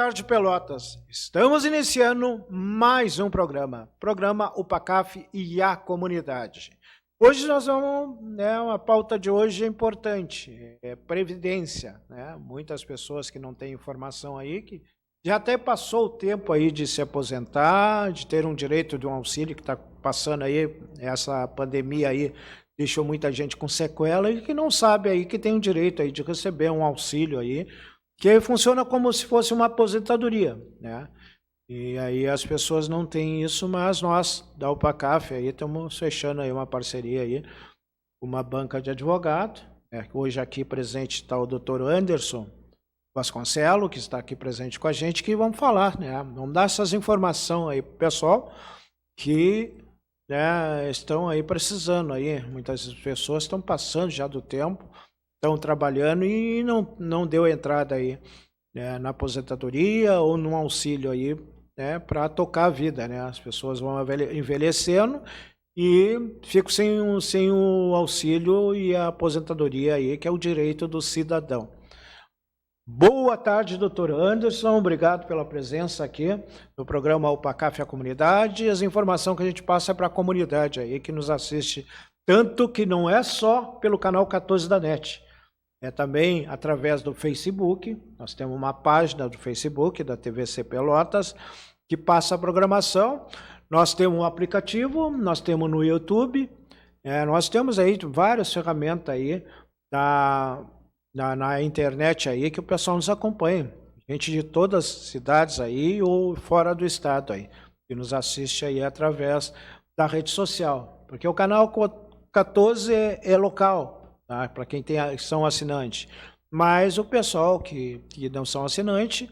tarde, Pelotas. Estamos iniciando mais um programa UPACAF e a Comunidade. Hoje nós vamos, a pauta de hoje é importante, é previdência, né? Muitas pessoas que não têm informação aí, que já até passou o tempo aí de se aposentar, de ter um direito de um auxílio que está passando aí, essa pandemia aí deixou muita gente com sequela e que não sabe aí que tem um direito aí de receber um auxílio aí, que funciona como se fosse uma aposentadoria, né? E aí as pessoas não têm isso, mas nós, da UPACAF, aí estamos fechando aí uma parceria aí, uma banca de advogado, hoje aqui presente está o doutor Anderson Vasconcelos, que está aqui presente com a gente, que vamos falar, né? Vamos dar essas informações aí para o pessoal que estão aí precisando aí, muitas pessoas estão passando já do tempo, estão trabalhando e não deu entrada aí, né, na aposentadoria ou num auxílio aí, né, para tocar a vida, né? As pessoas vão envelhecendo e ficam sem o auxílio e a aposentadoria aí, que é o direito do cidadão. Boa tarde, doutor Anderson, obrigado pela presença aqui no programa UPACAF e a Comunidade. As informações que a gente passa é para a comunidade aí que nos assiste, tanto que não é só pelo canal 14 da NET, é também através do Facebook. Nós temos uma página do Facebook da TVC Pelotas que passa a programação. Nós temos um aplicativo, nós temos no YouTube, nós temos aí várias ferramentas aí na internet aí que o pessoal nos acompanha. Gente de todas as cidades aí ou fora do estado aí, que nos assiste aí através da rede social. Porque o canal 14 é local, tá? Para quem são assinantes. Mas o pessoal que não são assinantes,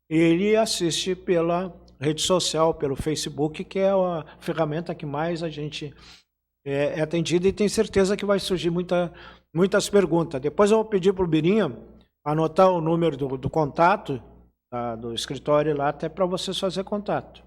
ele assiste pela rede social, pelo Facebook, que é a ferramenta que mais a gente é atendida, e tem certeza que vai surgir muitas perguntas. Depois eu vou pedir para o Birinha anotar o número do contato do escritório lá, até para vocês fazer contato.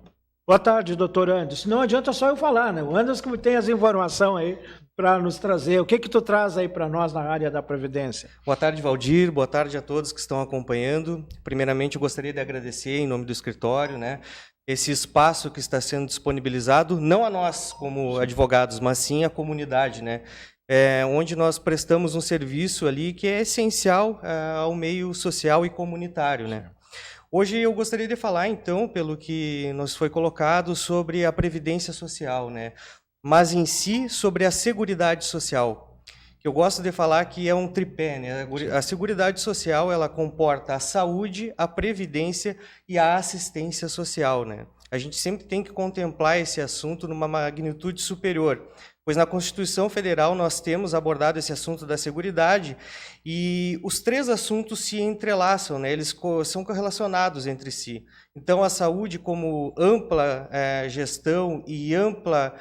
Boa tarde, doutor Anderson. Não adianta só eu falar, né? O Anderson que tem as informações aí para nos trazer. O que tu traz aí para nós na área da Previdência? Boa tarde, Valdir. Boa tarde a todos que estão acompanhando. Primeiramente, eu gostaria de agradecer em nome do escritório, né, esse espaço que está sendo disponibilizado, não a nós como advogados, mas sim à comunidade, né? Onde nós prestamos um serviço ali que é essencial ao meio social e comunitário, né? Hoje eu gostaria de falar, então, pelo que nos foi colocado, sobre a Previdência Social, né? Mas em si, sobre a Seguridade Social. Eu gosto de falar que é um tripé, né? A Seguridade Social, ela comporta a saúde, a previdência e a assistência social, né? A gente sempre tem que contemplar esse assunto numa magnitude superior, pois na Constituição Federal nós temos abordado esse assunto da seguridade e os três assuntos se entrelaçam, né? Eles são correlacionados entre si. Então, a saúde, como ampla gestão e ampla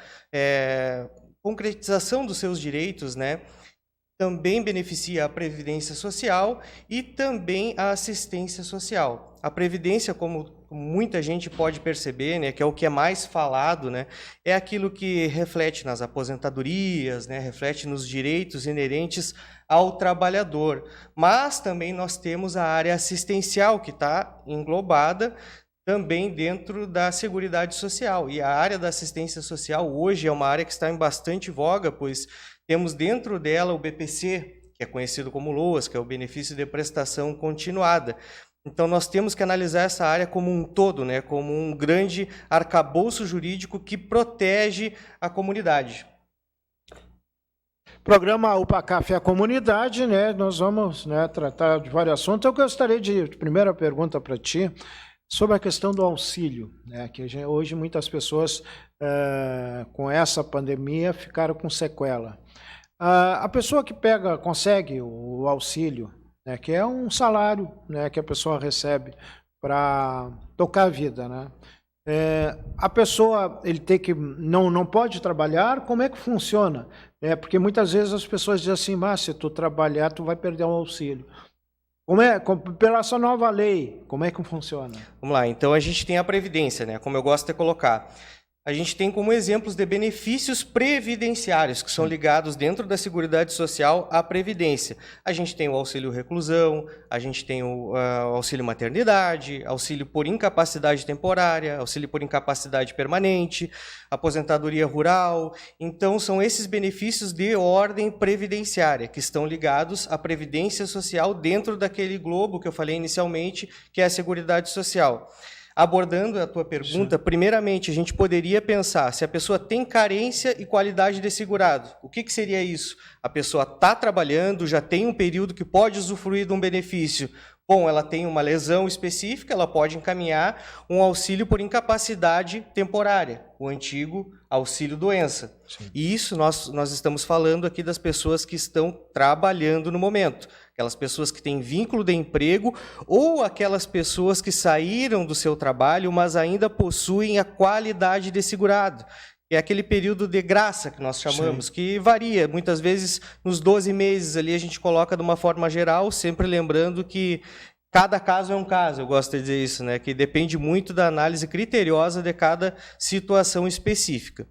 concretização dos seus direitos, né, também beneficia a Previdência Social e também a assistência social. A Previdência, como muita gente pode perceber, né, que é o que é mais falado, né, é aquilo que reflete nas aposentadorias, né, reflete nos direitos inerentes ao trabalhador. Mas também nós temos a área assistencial, que está englobada também dentro da Seguridade Social. E a área da assistência social hoje é uma área que está em bastante voga, pois temos dentro dela o BPC, que é conhecido como LOAS, que é o Benefício de Prestação Continuada. Então, nós temos que analisar essa área como um todo, né, como um grande arcabouço jurídico que protege a comunidade. Programa UPACAF e a Comunidade, né, nós vamos, né, tratar de vários assuntos. Eu gostaria de primeira pergunta para ti, sobre a questão do auxílio, né, que hoje muitas pessoas com essa pandemia ficaram com sequela. A pessoa que consegue o auxílio, né, que é um salário, né, que a pessoa recebe para tocar a vida, né? A pessoa não pode trabalhar, como é que funciona? Porque muitas vezes as pessoas dizem assim, se tu trabalhar, tu vai perder o auxílio. Pela essa nova lei, como é que funciona? Vamos lá, então a gente tem a Previdência, né, como eu gosto de colocar. a gente tem como exemplos de benefícios previdenciários, que são ligados dentro da Seguridade Social à Previdência. A gente tem o auxílio reclusão, a gente tem o auxílio maternidade, auxílio por incapacidade temporária, auxílio por incapacidade permanente, aposentadoria rural. Então, são esses benefícios de ordem previdenciária, que estão ligados à Previdência Social dentro daquele globo que eu falei inicialmente, que é a Seguridade Social. Abordando a tua pergunta, primeiramente, a gente poderia pensar se a pessoa tem carência e qualidade de segurado. O que seria isso? A pessoa está trabalhando, já tem um período que pode usufruir de um benefício. Bom, ela tem uma lesão específica, ela pode encaminhar um auxílio por incapacidade temporária, o antigo auxílio-doença. E isso nós estamos falando aqui das pessoas que estão trabalhando no momento. Aquelas pessoas que têm vínculo de emprego ou aquelas pessoas que saíram do seu trabalho, mas ainda possuem a qualidade de segurado. É aquele período de graça que nós chamamos, que varia. Muitas vezes, nos 12 meses ali, a gente coloca de uma forma geral, sempre lembrando que cada caso é um caso, eu gosto de dizer isso, né? Que depende muito da análise criteriosa de cada situação específica.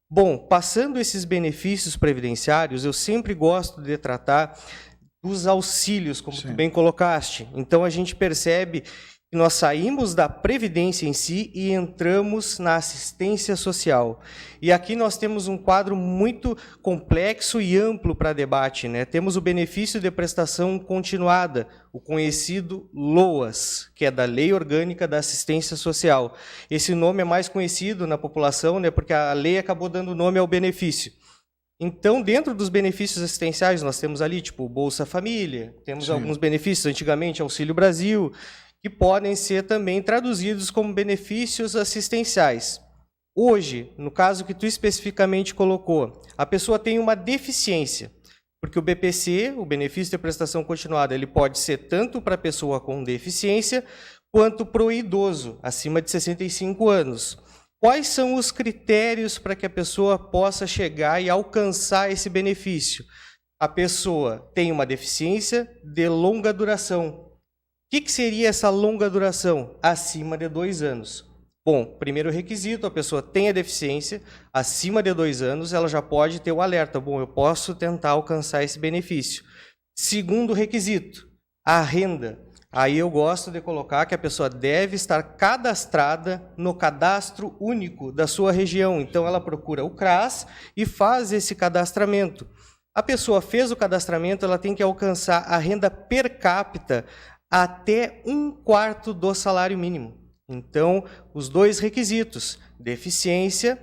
Bom, passando esses benefícios previdenciários, eu sempre gosto de tratar dos auxílios, como tu bem colocaste. Então, a gente percebe que nós saímos da previdência em si e entramos na assistência social. E aqui nós temos um quadro muito complexo e amplo para debate, né? Temos o benefício de prestação continuada, o conhecido LOAS, que é da Lei Orgânica da Assistência Social. Esse nome é mais conhecido na população, né? Porque a lei acabou dando nome ao benefício. Então, dentro dos benefícios assistenciais, nós temos ali, tipo, Bolsa Família, temos alguns benefícios, antigamente Auxílio Brasil, que podem ser também traduzidos como benefícios assistenciais. Hoje, no caso que tu especificamente colocou, a pessoa tem uma deficiência, porque o BPC, o benefício de prestação continuada, ele pode ser tanto para a pessoa com deficiência, quanto para o idoso, acima de 65 anos. Quais são os critérios para que a pessoa possa chegar e alcançar esse benefício? A pessoa tem uma deficiência de longa duração. O que seria essa longa duração? Acima de 2 anos. Bom, primeiro requisito, a pessoa tem a deficiência, acima de 2 anos, ela já pode ter o alerta. Bom, eu posso tentar alcançar esse benefício. Segundo requisito, a renda. Aí eu gosto de colocar que a pessoa deve estar cadastrada no cadastro único da sua região. Então, ela procura o CRAS e faz esse cadastramento. A pessoa fez o cadastramento, ela tem que alcançar a renda per capita até 1/4 do salário mínimo. Então, os dois requisitos, deficiência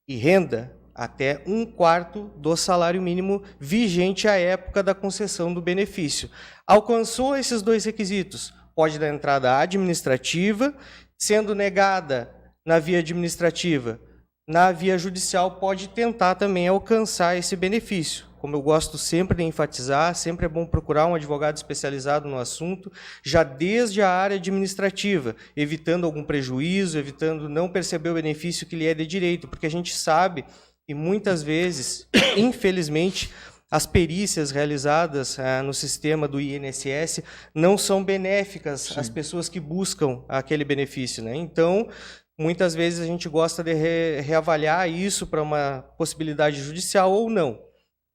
e renda, até 1/4 do salário mínimo vigente à época da concessão do benefício. Alcançou esses dois requisitos, pode dar entrada administrativa, sendo negada na via administrativa, na via judicial pode tentar também alcançar esse benefício. Como eu gosto sempre de enfatizar, sempre é bom procurar um advogado especializado no assunto, já desde a área administrativa, evitando algum prejuízo, evitando não perceber o benefício que lhe é de direito, porque a gente sabe que muitas vezes, infelizmente, as perícias realizadas no sistema do INSS não são benéficas às pessoas que buscam aquele benefício, né? Então, muitas vezes a gente gosta de reavaliar isso para uma possibilidade judicial ou não.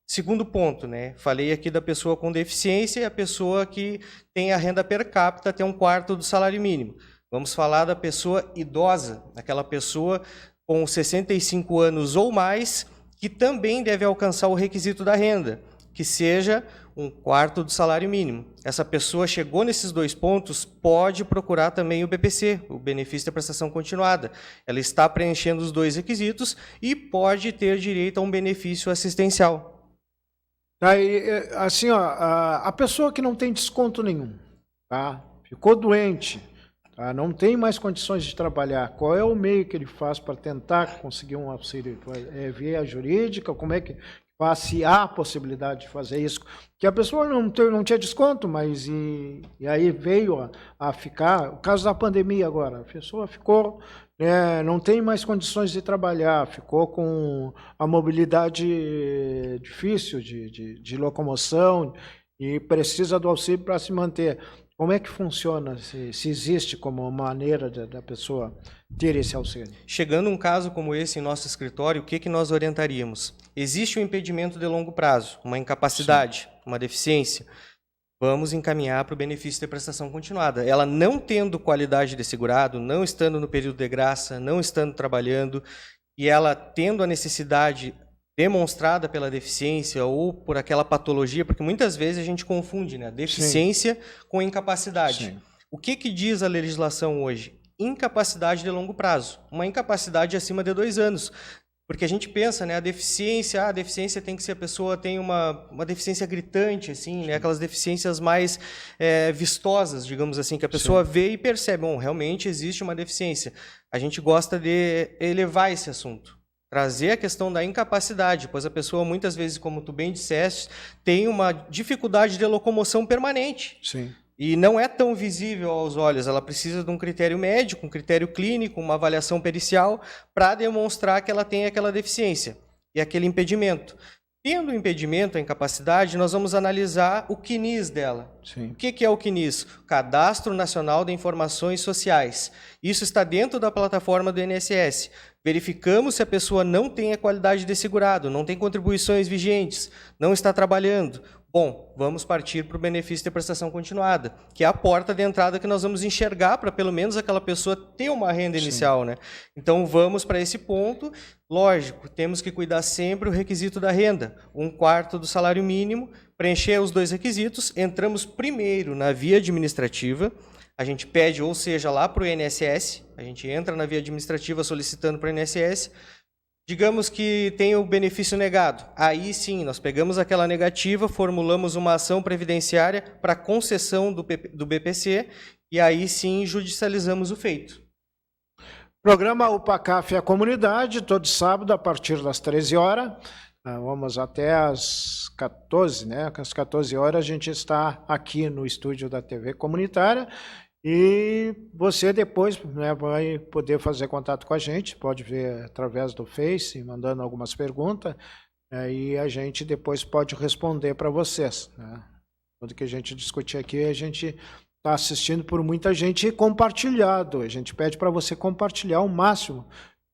Segundo ponto, né? Falei aqui da pessoa com deficiência e a pessoa que tem a renda per capita até 1/4 do salário mínimo. Vamos falar da pessoa idosa, aquela pessoa com 65 anos ou mais, que também deve alcançar o requisito da renda, que seja 1/4 do salário mínimo. Essa pessoa chegou nesses 2 pontos, pode procurar também o BPC, o benefício de prestação continuada. Ela está preenchendo os 2 requisitos e pode ter direito a um benefício assistencial. Aí, assim, ó, a pessoa que não tem desconto nenhum, tá? Ficou doente, tá? Não tem mais condições de trabalhar. Qual é o meio que ele faz para tentar conseguir um auxílio? É via jurídica? Como é que faz, se há a possibilidade de fazer isso? Que a pessoa não tinha desconto, mas e aí veio a ficar... O caso da pandemia agora, a pessoa ficou... não tem mais condições de trabalhar, ficou com a mobilidade difícil de locomoção e precisa do auxílio para se manter. Como é que funciona, se existe como maneira da pessoa ter esse auxílio? Chegando um caso como esse em nosso escritório, o que nós orientaríamos? Existe um impedimento de longo prazo, uma incapacidade, uma deficiência. Vamos encaminhar para o benefício de prestação continuada. Ela não tendo qualidade de segurado, não estando no período de graça, não estando trabalhando, e ela tendo a necessidade demonstrada pela deficiência ou por aquela patologia, porque muitas vezes a gente confunde, né, a deficiência com incapacidade. Sim. O que diz a legislação hoje? Incapacidade de longo prazo, uma incapacidade acima de 2 anos. Porque a gente pensa, né, a deficiência tem que ser a pessoa tem uma deficiência gritante, assim, né, aquelas deficiências mais vistosas, digamos assim, que a pessoa vê e percebe, bom, realmente existe uma deficiência. A gente gosta de elevar esse assunto, trazer a questão da incapacidade, pois a pessoa muitas vezes, como tu bem disseste, tem uma dificuldade de locomoção permanente. Sim. E não é tão visível aos olhos, ela precisa de um critério médico, um critério clínico, uma avaliação pericial para demonstrar que ela tem aquela deficiência e aquele impedimento. Tendo o impedimento, a incapacidade, nós vamos analisar o CNIS dela. Sim. O que é o CNIS? Cadastro Nacional de Informações Sociais. Isso está dentro da plataforma do INSS. Verificamos se a pessoa não tem a qualidade de segurado, não tem contribuições vigentes, não está trabalhando. Bom, vamos partir para o benefício de prestação continuada, que é a porta de entrada que nós vamos enxergar para pelo menos aquela pessoa ter uma renda inicial, né? Então vamos para esse ponto. Lógico, temos que cuidar sempre o requisito da renda, 1/4 do salário mínimo, preencher os 2 requisitos, entramos primeiro na via administrativa, a gente pede, ou seja, lá para o INSS, a gente entra na via administrativa solicitando para o INSS, digamos que tem o benefício negado. Aí sim, nós pegamos aquela negativa, formulamos uma ação previdenciária para concessão do BPC e aí sim judicializamos o feito. Programa UPACAF e a Comunidade, todo sábado a partir das 13 horas. Vamos até às 14, né? Às 14 horas a gente está aqui no estúdio da TV Comunitária. E você depois, né, vai poder fazer contato com a gente, pode ver através do Face, mandando algumas perguntas, e a gente depois pode responder para vocês. Né? Tudo que a gente discutir aqui, a gente está assistindo por muita gente e compartilhado. A gente pede para você compartilhar o máximo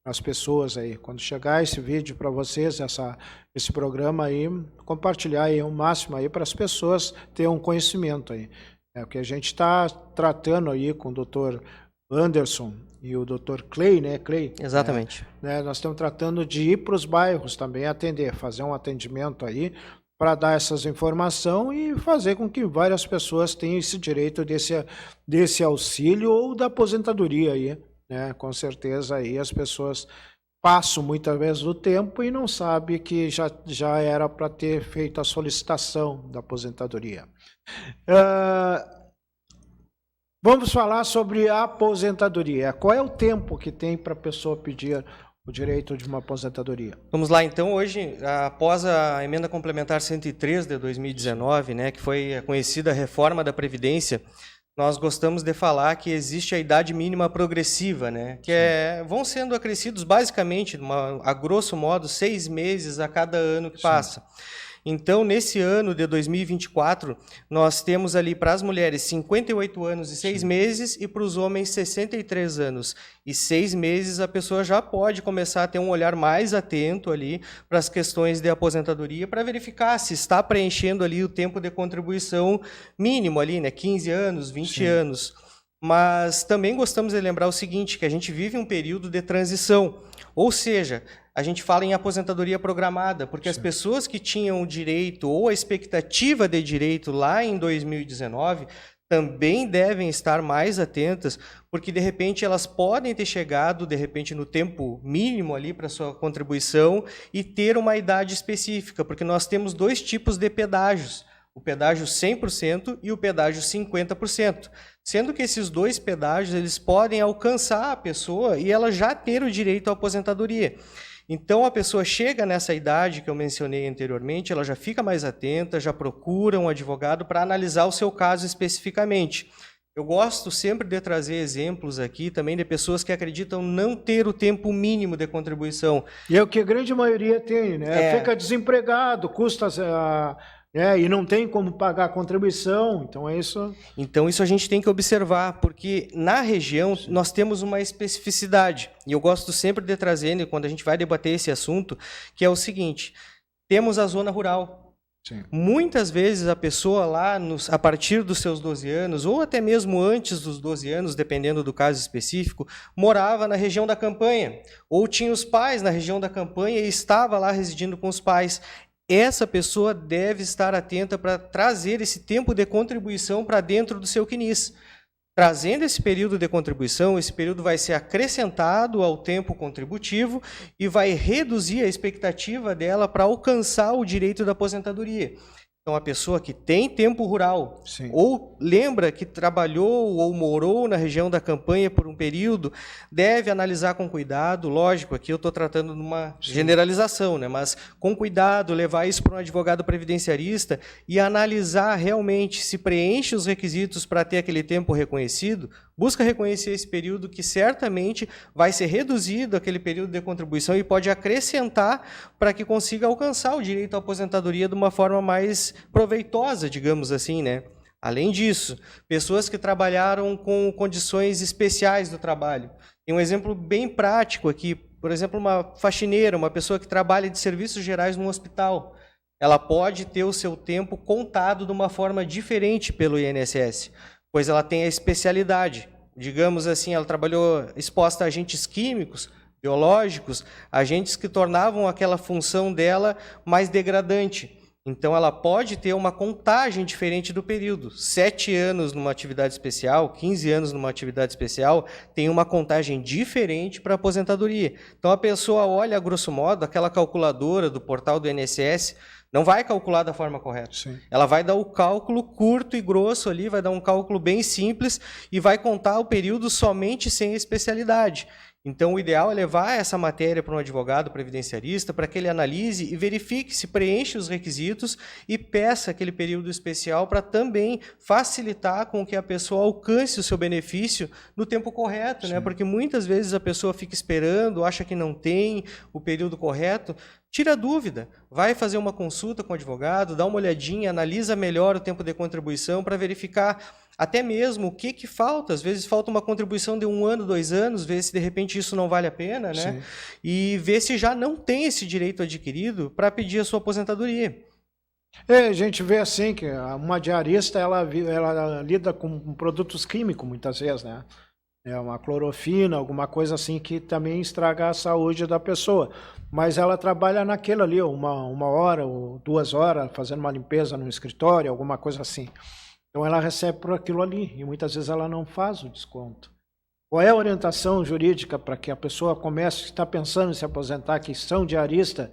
as pessoas aí. Quando chegar esse vídeo para vocês, esse programa aí, compartilhar aí o máximo aí para as pessoas terem um conhecimento aí. É o que a gente está tratando aí com o Dr. Anderson e o Dr. Clay, né, Clay? Exatamente. Nós estamos tratando de ir para os bairros também atender, fazer um atendimento aí para dar essas informações e fazer com que várias pessoas tenham esse direito desse auxílio ou da aposentadoria aí, né? Com certeza aí as pessoas passam muitas vezes o tempo e não sabem que já era para ter feito a solicitação da aposentadoria. Vamos falar sobre a aposentadoria. Qual é o tempo que tem para a pessoa pedir o direito de uma aposentadoria? Vamos lá, então, hoje, após a emenda complementar 103 de 2019, né, que foi a conhecida reforma da Previdência, nós gostamos de falar que existe a idade mínima progressiva, né, que vão sendo acrescidos basicamente, a grosso modo, 6 meses a cada ano que passa. Então, nesse ano de 2024, nós temos ali para as mulheres 58 anos e 6 meses e para os homens 63 anos e 6 meses a pessoa já pode começar a ter um olhar mais atento ali para as questões de aposentadoria para verificar se está preenchendo ali o tempo de contribuição mínimo ali, né, 15 anos, 20 anos. Mas também gostamos de lembrar o seguinte, que a gente vive um período de transição, ou seja, a gente fala em aposentadoria programada, porque as pessoas que tinham o direito ou a expectativa de direito lá em 2019 também devem estar mais atentas, porque de repente elas podem ter chegado de repente no tempo mínimo ali para sua contribuição e ter uma idade específica, porque nós temos 2 tipos de pedágios, o pedágio 100% e o pedágio 50%. Sendo que esses 2 pedágios eles podem alcançar a pessoa e ela já ter o direito à aposentadoria. Então, a pessoa chega nessa idade que eu mencionei anteriormente, ela já fica mais atenta, já procura um advogado para analisar o seu caso especificamente. Eu gosto sempre de trazer exemplos aqui também de pessoas que acreditam não ter o tempo mínimo de contribuição. E é o que a grande maioria tem, né? Fica desempregado, custa e não tem como pagar a contribuição, então é isso. Então isso a gente tem que observar, porque na região nós temos uma especificidade, e eu gosto sempre de trazer, quando a gente vai debater esse assunto, que é o seguinte, temos a zona rural. Sim. Muitas vezes a pessoa lá, a partir dos seus 12 anos, ou até mesmo antes dos 12 anos, dependendo do caso específico, morava na região da campanha, ou tinha os pais na região da campanha e estava lá residindo com os pais. Essa pessoa deve estar atenta para trazer esse tempo de contribuição para dentro do seu CNIS. Trazendo esse período de contribuição, esse período vai ser acrescentado ao tempo contributivo e vai reduzir a expectativa dela para alcançar o direito da aposentadoria. Então, a pessoa que tem tempo rural, Sim. ou lembra que trabalhou ou morou na região da campanha por um período, deve analisar com cuidado, lógico, aqui eu estou tratando de uma generalização, né? Mas com cuidado, levar isso para um advogado previdenciarista e analisar realmente se preenche os requisitos para ter aquele tempo reconhecido, busca reconhecer esse período que certamente vai ser reduzido aquele período de contribuição e pode acrescentar para que consiga alcançar o direito à aposentadoria de uma forma mais proveitosa, digamos assim, né? Além disso, pessoas que trabalharam com condições especiais do trabalho. Tem um exemplo bem prático aqui, por exemplo, uma faxineira, uma pessoa que trabalha de serviços gerais num hospital. Ela pode ter o seu tempo contado de uma forma diferente pelo INSS, pois ela tem a especialidade. Digamos assim, ela trabalhou exposta a agentes químicos, biológicos, agentes que tornavam aquela função dela mais degradante. Então, ela pode ter uma contagem diferente do período. 7 anos numa atividade especial, 15 anos numa atividade especial, tem uma contagem diferente para a aposentadoria. Então, a pessoa olha, a grosso modo, aquela calculadora do portal do INSS, não vai calcular da forma correta. Sim. Ela vai dar o cálculo curto e grosso ali, vai dar um cálculo bem simples e vai contar o período somente sem especialidade. Então, o ideal é levar essa matéria para um advogado previdenciarista para que ele analise e verifique se preenche os requisitos e peça aquele período especial para também facilitar com que a pessoa alcance o seu benefício no tempo correto, né? Porque muitas vezes a pessoa fica esperando, acha que não tem o período correto. Tira a dúvida, vai fazer uma consulta com o advogado, dá uma olhadinha, analisa melhor o tempo de contribuição para verificar até mesmo o que falta. Às vezes falta uma contribuição de 1 ano, 2 anos, ver se de repente isso não vale a pena, né? Sim. E ver se já não tem esse direito adquirido para pedir a sua aposentadoria. A gente vê assim que uma diarista ela lida com produtos químicos muitas vezes, né? Uma clorofina, alguma coisa assim que também estraga a saúde da pessoa. Mas ela trabalha naquilo ali, uma hora ou 2 horas, fazendo uma limpeza no escritório, alguma coisa assim. Então ela recebe por aquilo ali e muitas vezes ela não faz o desconto. Qual é a orientação jurídica para que a pessoa comece, está pensando em se aposentar, que são diaristas?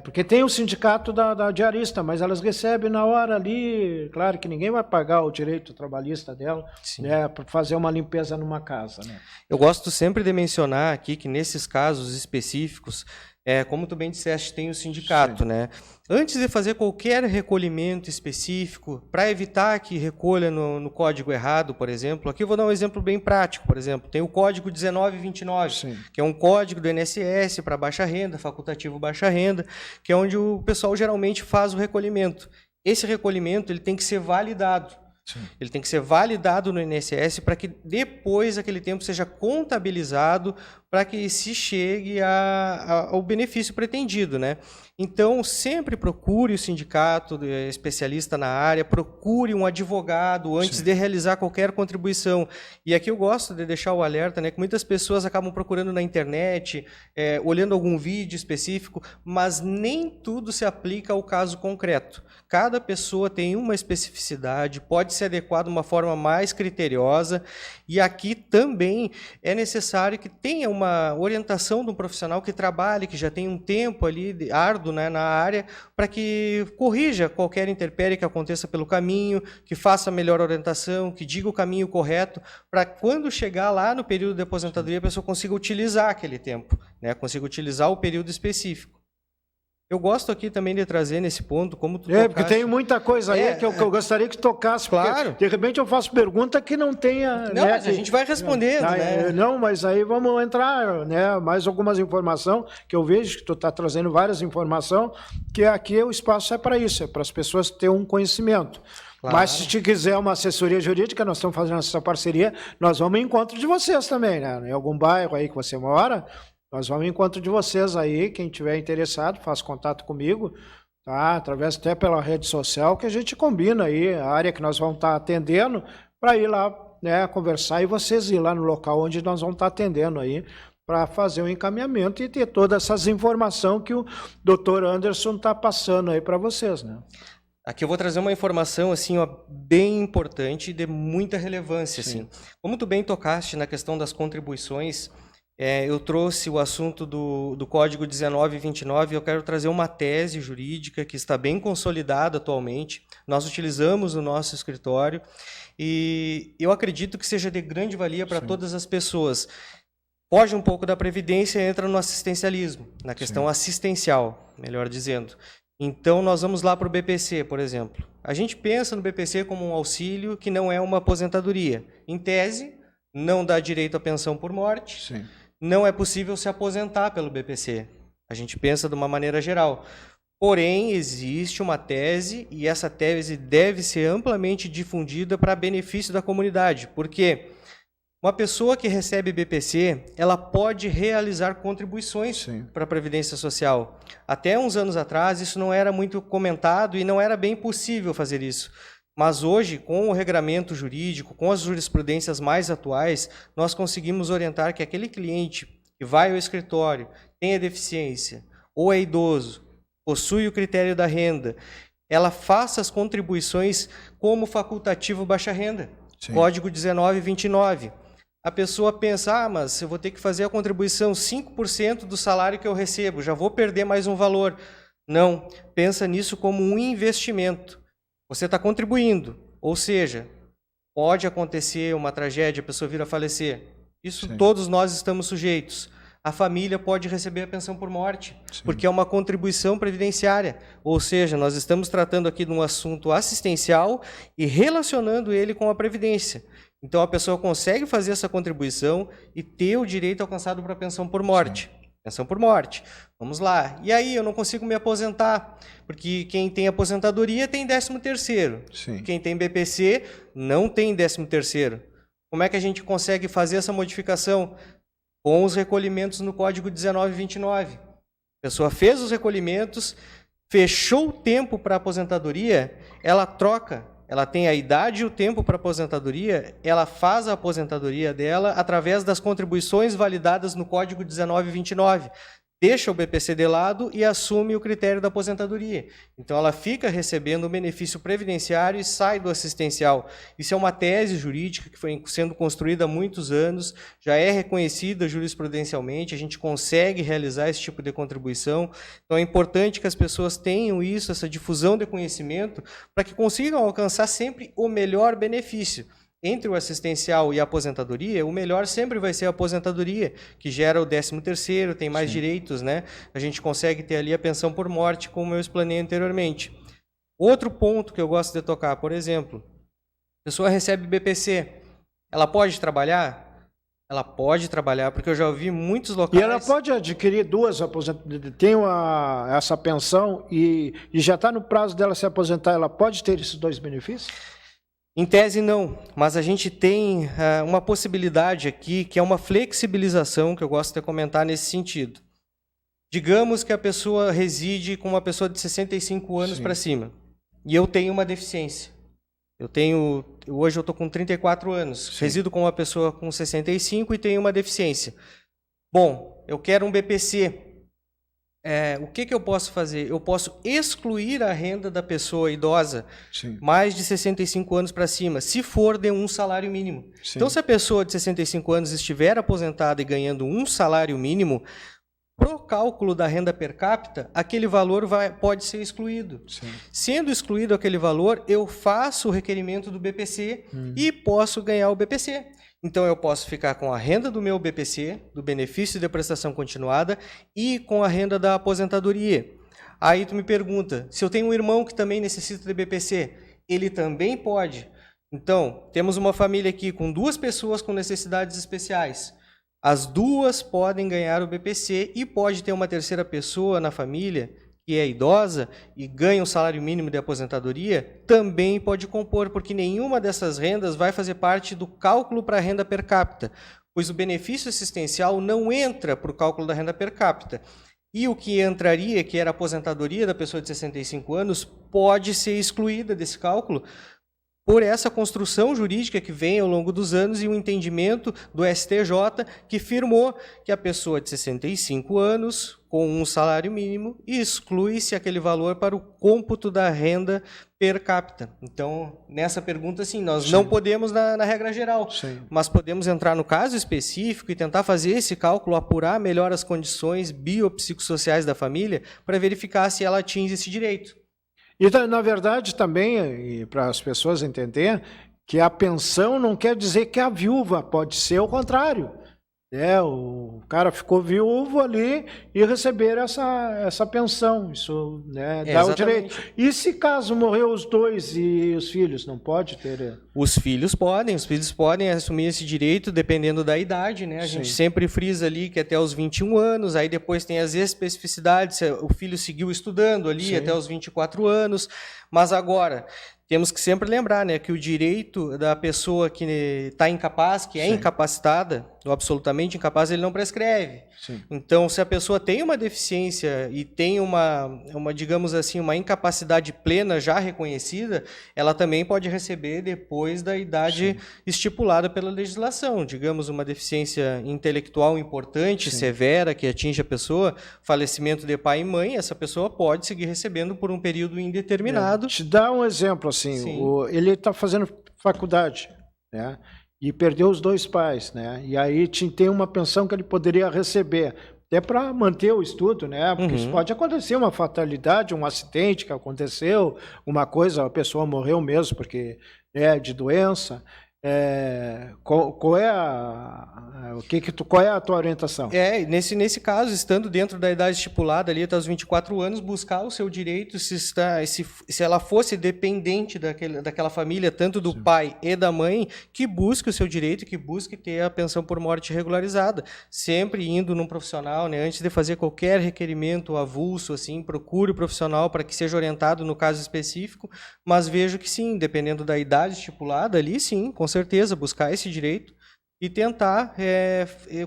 Porque tem o sindicato da diarista, mas elas recebem na hora ali, claro que ninguém vai pagar o direito trabalhista dela, né, para fazer uma limpeza numa casa, né? Eu gosto sempre de mencionar aqui que nesses casos específicos, como tu bem disseste, tem o sindicato, né? Antes de fazer qualquer recolhimento específico, para evitar que recolha no código errado, por exemplo, aqui eu vou dar um exemplo bem prático, por exemplo, tem o código 1929, que é um código do INSS para baixa renda, facultativo baixa renda, que é onde o pessoal geralmente faz o recolhimento. Esse recolhimento ele tem que ser validado. Sim. Ele tem que ser validado no INSS para que depois aquele tempo seja contabilizado para que se chegue ao benefício pretendido, né? Então, sempre procure o sindicato especialista na área, procure um advogado antes de realizar qualquer contribuição. E aqui eu gosto de deixar o alerta, né, que muitas pessoas acabam procurando na internet, olhando algum vídeo específico, mas nem tudo se aplica ao caso concreto. Cada pessoa tem uma especificidade, pode se adequar de uma forma mais criteriosa, e aqui também é necessário que tenha uma orientação de um profissional que trabalhe, que já tem um tempo ali árduo, né, na área, para que corrija qualquer intempérie que aconteça pelo caminho, que faça a melhor orientação, que diga o caminho correto, para quando chegar lá no período de aposentadoria, a pessoa consiga utilizar aquele tempo, né, consiga utilizar o período específico. Eu gosto aqui também de trazer nesse ponto, como tu porque tem muita coisa aí que eu gostaria que tocasse. Claro. De repente eu faço pergunta que não tenha... Não, mas a gente vai respondendo, né? Não, mas aí vamos entrar, né? Mais algumas informações que eu vejo, que tu está trazendo várias informações, que aqui o espaço é para isso, é para as pessoas terem um conhecimento. Claro. Mas se te quiser uma assessoria jurídica, nós estamos fazendo essa parceria, nós vamos ao encontro de vocês também, né? Em algum bairro aí que você mora... Nós vamos ao encontro de vocês aí, quem tiver interessado, faz contato comigo, tá? Através até pela rede social, que a gente combina aí a área que nós vamos estar atendendo, para ir lá, né, conversar e vocês ir lá no local onde nós vamos estar atendendo aí, para fazer o encaminhamento e ter todas essas informações que o Dr. Anderson está passando aí para vocês, né? Aqui eu vou trazer uma informação assim, ó, bem importante e de muita relevância. Assim. Como tu bem tocaste na questão das contribuições, eu trouxe o assunto do Código 1929, eu quero trazer uma tese jurídica que está bem consolidada atualmente, nós utilizamos no nosso escritório e eu acredito que seja de grande valia para todas as pessoas. Foge um pouco da previdência e entra no assistencialismo, na questão assistencial, melhor dizendo. Então, nós vamos lá para o BPC, por exemplo. A gente pensa no BPC como um auxílio que não é uma aposentadoria. Em tese, não dá direito à pensão por morte. Sim. Não é possível se aposentar pelo BPC. A gente pensa de uma maneira geral. Porém, existe uma tese e essa tese deve ser amplamente difundida para benefício da comunidade. Por quê? Uma pessoa que recebe BPC, ela pode realizar contribuições para a Previdência Social. Até uns anos atrás, isso não era muito comentado e não era bem possível fazer isso. Mas hoje, com o regramento jurídico, com as jurisprudências mais atuais, nós conseguimos orientar que aquele cliente que vai ao escritório, tem a deficiência, ou é idoso, possui o critério da renda, ela faça as contribuições como facultativo baixa renda. Código 1929. A pessoa pensa, mas eu vou ter que fazer a contribuição 5% do salário que eu recebo, já vou perder mais um valor. Não, pensa nisso como um investimento. Você está contribuindo, ou seja, pode acontecer uma tragédia, a pessoa vir a falecer. Isso todos nós estamos sujeitos. A família pode receber a pensão por morte, porque é uma contribuição previdenciária. Ou seja, nós estamos tratando aqui de um assunto assistencial e relacionando ele com a previdência. Então, a pessoa consegue fazer essa contribuição e ter o direito alcançado para a pensão por morte. Pensão por morte. Vamos lá. E aí, eu não consigo me aposentar, porque quem tem aposentadoria tem 13º. Quem tem BPC não tem 13º. Como é que a gente consegue fazer essa modificação? Com os recolhimentos no Código 1929. A pessoa fez os recolhimentos, fechou o tempo para a aposentadoria, ela troca, ela tem a idade e o tempo para a aposentadoria, ela faz a aposentadoria dela através das contribuições validadas no Código 1929. Deixa o BPC de lado e assume o critério da aposentadoria. Então, ela fica recebendo o benefício previdenciário e sai do assistencial. Isso é uma tese jurídica que foi sendo construída há muitos anos, já é reconhecida jurisprudencialmente, a gente consegue realizar esse tipo de contribuição. Então, é importante que as pessoas tenham isso, essa difusão de conhecimento, para que consigam alcançar sempre o melhor benefício. Entre o assistencial e a aposentadoria, o melhor sempre vai ser a aposentadoria, que gera o 13º, tem mais direitos, né? A gente consegue ter ali a pensão por morte, como eu explanei anteriormente. Outro ponto que eu gosto de tocar, por exemplo, a pessoa recebe BPC, ela pode trabalhar? Ela pode trabalhar, porque eu já ouvi muitos locais... E ela pode adquirir duas aposentadorias, tem essa pensão e já está no prazo dela se aposentar, ela pode ter esses dois benefícios? Em tese, não, mas a gente tem uma possibilidade aqui, que é uma flexibilização, que eu gosto de comentar nesse sentido. Digamos que a pessoa reside com uma pessoa de 65 anos para cima, e eu tenho uma deficiência. Hoje eu estou com 34 anos, resido com uma pessoa com 65 e tenho uma deficiência. Bom, eu quero um BPC. O que eu posso fazer? Eu posso excluir a renda da pessoa idosa mais de 65 anos para cima, se for de um salário mínimo. Então, se a pessoa de 65 anos estiver aposentada e ganhando um salário mínimo, pro cálculo da renda per capita, aquele valor pode ser excluído. Sendo excluído aquele valor, eu faço o requerimento do BPC e posso ganhar o BPC. Então, eu posso ficar com a renda do meu BPC, do benefício de prestação continuada, e com a renda da aposentadoria. Aí tu me pergunta, se eu tenho um irmão que também necessita de BPC, ele também pode? Então, temos uma família aqui com 2 pessoas com necessidades especiais. As 2 podem ganhar o BPC e pode ter uma terceira pessoa na família que é idosa e ganha um salário mínimo de aposentadoria, também pode compor, porque nenhuma dessas rendas vai fazer parte do cálculo para a renda per capita, pois o benefício assistencial não entra para o cálculo da renda per capita. E o que entraria, que era a aposentadoria da pessoa de 65 anos, pode ser excluída desse cálculo por essa construção jurídica que vem ao longo dos anos e o entendimento do STJ que firmou que a pessoa de 65 anos, com um salário mínimo, exclui-se aquele valor para o cômputo da renda per capita. Então, nessa pergunta, sim, nós não podemos na regra geral, mas podemos entrar no caso específico e tentar fazer esse cálculo, apurar melhor as condições biopsicossociais da família para verificar se ela atinge esse direito. E, na verdade, também, para as pessoas entenderem, que a pensão não quer dizer que a viúva, pode ser o contrário. O cara ficou viúvo ali e receber essa pensão, isso dá o direito. E se caso morreu os 2 e os filhos, não pode ter? Os filhos podem assumir esse direito dependendo da idade, né? A gente sempre frisa ali que até os 21 anos, aí depois tem as especificidades, o filho seguiu estudando ali até os 24 anos, mas agora temos que sempre lembrar, né, que o direito da pessoa que está incapaz, que é incapacitada, ou absolutamente incapaz, ele não prescreve. Então, se a pessoa tem uma deficiência e tem digamos assim, uma incapacidade plena já reconhecida, ela também pode receber depois da idade estipulada pela legislação. Digamos, uma deficiência intelectual importante, severa, que atinge a pessoa, falecimento de pai e mãe, essa pessoa pode seguir recebendo por um período indeterminado. Te dá um exemplo, assim, ele está fazendo faculdade, né? E perdeu os 2 pais, né? E aí tem uma pensão que ele poderia receber, até para manter o estudo, né? Porque isso pode acontecer, uma fatalidade, um acidente que aconteceu, uma coisa, a pessoa morreu mesmo porque de doença. Qual é a tua orientação? Nesse caso, estando dentro da idade estipulada ali até os 24 anos, buscar o seu direito, se ela fosse dependente daquela família, tanto do pai e da mãe, que busque o seu direito, que busque ter a pensão por morte regularizada, sempre indo num profissional, né? Antes de fazer qualquer requerimento avulso, assim, procure o profissional para que seja orientado no caso específico, mas vejo que sim, dependendo da idade estipulada ali, sim, com certeza, buscar esse direito e tentar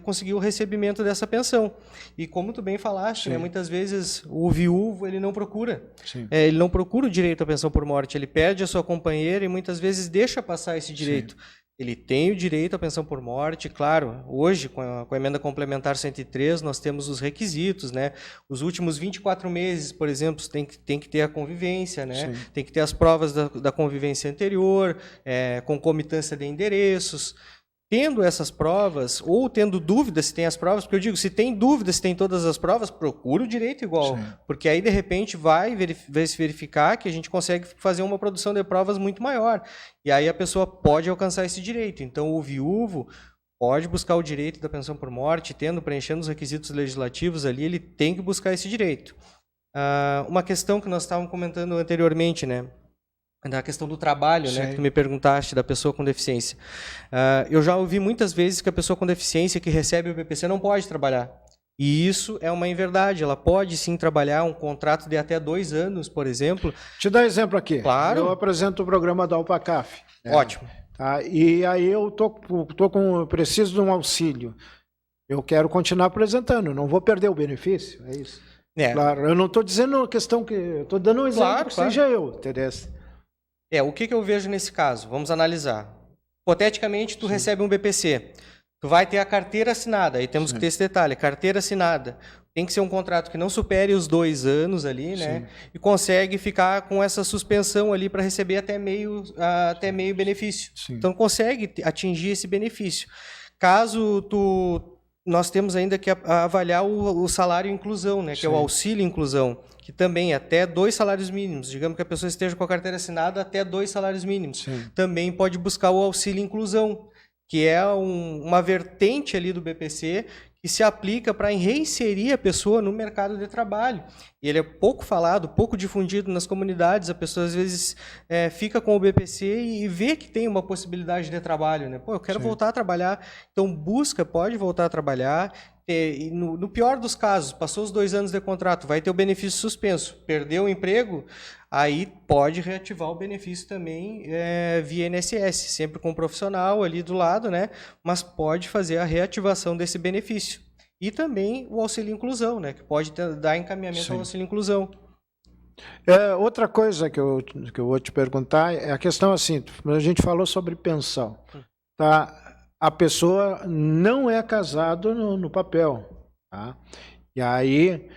conseguir o recebimento dessa pensão. E como tu bem falaste, né, muitas vezes o viúvo ele não procura. Ele não procura o direito à pensão por morte, ele perde a sua companheira e muitas vezes deixa passar esse direito. Ele tem o direito à pensão por morte, claro, hoje, com a emenda complementar 103, nós temos os requisitos, né? Os últimos 24 meses, por exemplo, tem que ter a convivência, né? Tem que ter as provas da convivência anterior, concomitância de endereços. Tendo essas provas, ou tendo dúvidas se tem as provas, porque eu digo, se tem dúvidas se tem todas as provas, procura o direito igual, porque aí, de repente, vai se verificar que a gente consegue fazer uma produção de provas muito maior, e aí a pessoa pode alcançar esse direito. Então, o viúvo pode buscar o direito da pensão por morte, preenchendo os requisitos legislativos ali, ele tem que buscar esse direito. Uma questão que nós estávamos comentando anteriormente, né? Da questão do trabalho, né, que tu me perguntaste, da pessoa com deficiência. Eu já ouvi muitas vezes que a pessoa com deficiência que recebe o BPC não pode trabalhar. E isso é uma inverdade. Ela pode sim trabalhar um contrato de até 2 anos, por exemplo. Te dar exemplo aqui. Claro. Eu apresento o programa da UPACAF. Ótimo. Tá? E aí eu preciso de um auxílio. Eu quero continuar apresentando, não vou perder o benefício, é isso? Claro, eu não estou dizendo a questão que... Estou dando um exemplo que seja eu, entendeu? O que eu vejo nesse caso? Vamos analisar. Hipoteticamente, tu recebe um BPC. Tu vai ter a carteira assinada. Aí temos que ter esse detalhe. Carteira assinada. Tem que ser um contrato que não supere os 2 anos ali, né? E consegue ficar com essa suspensão ali para receber até meio benefício. Então, consegue atingir esse benefício. Caso nós temos ainda que avaliar o salário inclusão, né? Que é o auxílio inclusão, que também até 2 salários mínimos. Digamos que a pessoa esteja com a carteira assinada até 2 salários mínimos. Também pode buscar o auxílio inclusão, que é uma vertente ali do BPC que se aplica para reinserir a pessoa no mercado de trabalho. E ele é pouco falado, pouco difundido nas comunidades. A pessoa, às vezes, fica com o BPC e vê que tem uma possibilidade de trabalho, né? Pô, eu quero voltar a trabalhar. Então, pode voltar a trabalhar. E no pior dos casos, passou os 2 anos de contrato, vai ter o benefício suspenso. Perdeu o emprego, aí pode reativar o benefício também via INSS, sempre com um profissional ali do lado, né? Mas pode fazer a reativação desse benefício. E também o auxílio inclusão, né? Que pode dar encaminhamento ao auxílio inclusão. Outra coisa que eu vou te perguntar é a questão assim, a gente falou sobre pensão, tá? A pessoa não é casado no papel, tá? E aí